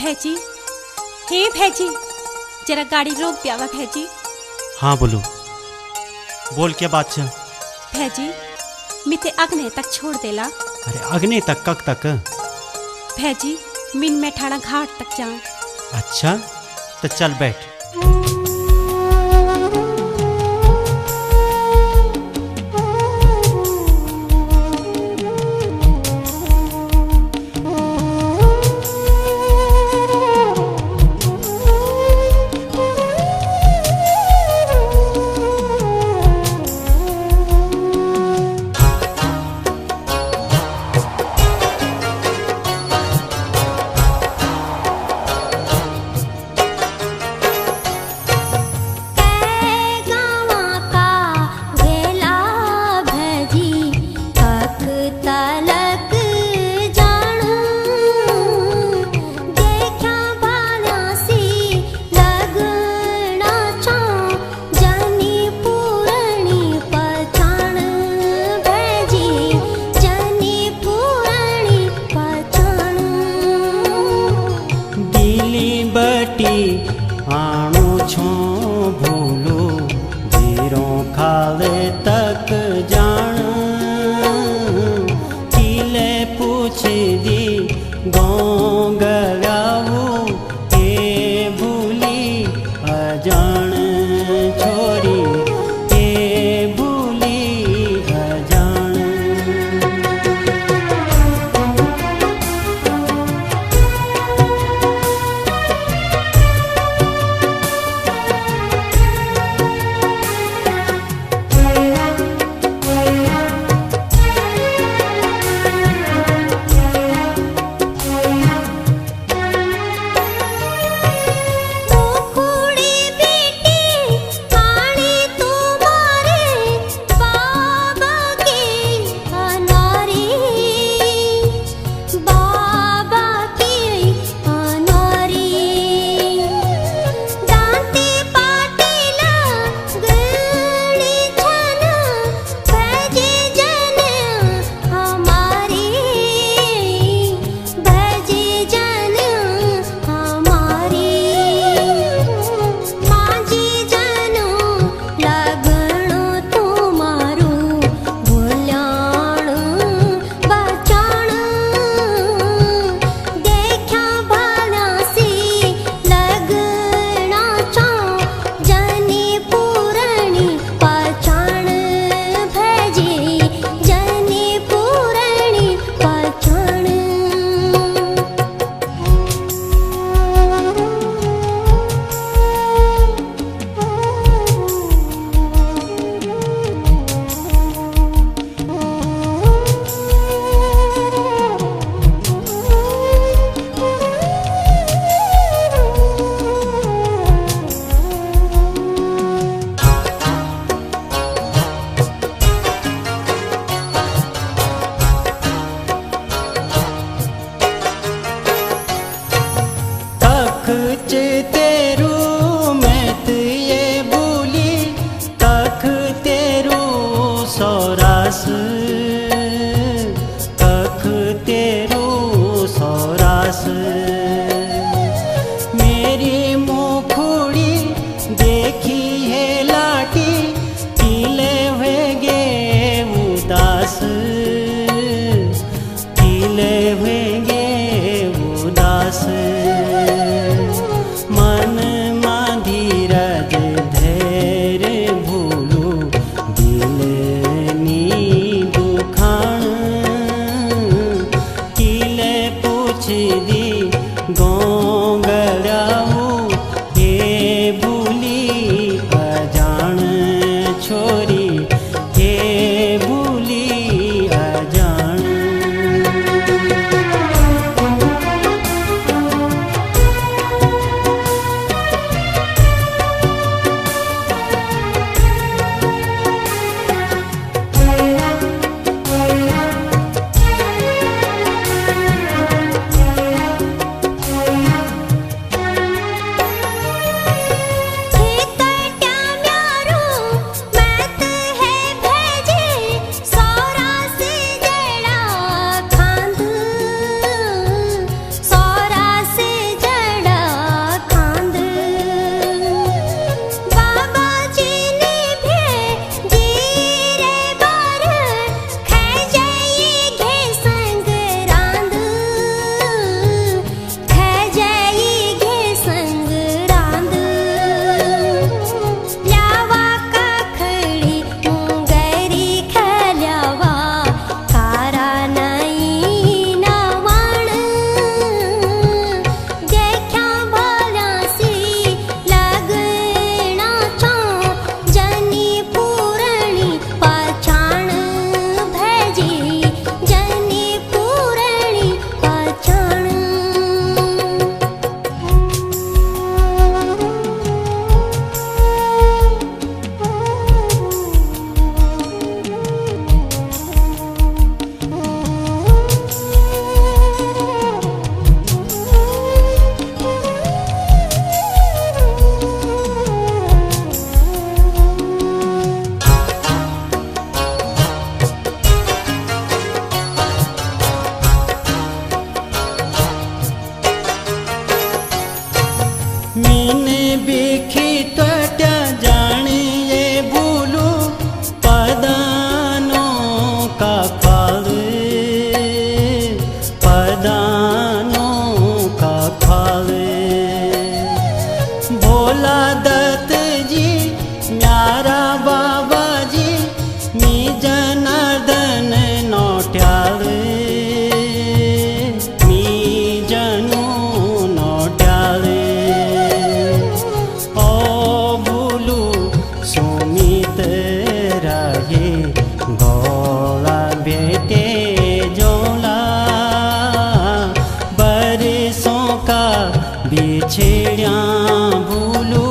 भैजी, हे भैजी, जरा गाड़ी रोक दियावा भैजी। हाँ बोलो, बोल क्या बात है? भैजी मिते अगने तक छोड़ देला। अरे अगने तक कब तक? भैजी मिन मैं ठाणा घाट तक जाऊं। अच्छा तो चल बैठ। आणु छो भूलो जीरो खाले तक जान किले पूछ दी गोंगलाऊ के भूली अजान छोरी के भूली अजान। तेरू मैं ये भूली तक तेरू सौरास तक तेरू सौरास मेरी मुखड़ी देखी है लाटी किले वेगे उदास किले वेगे उदास। मन धीरज धैर्य भूलू दिलनी दुखान किले पूछ दी गोंगड़ाऊ ये भूली अजान छोरी ये भूली अजान। का बेछेड़िया भूलू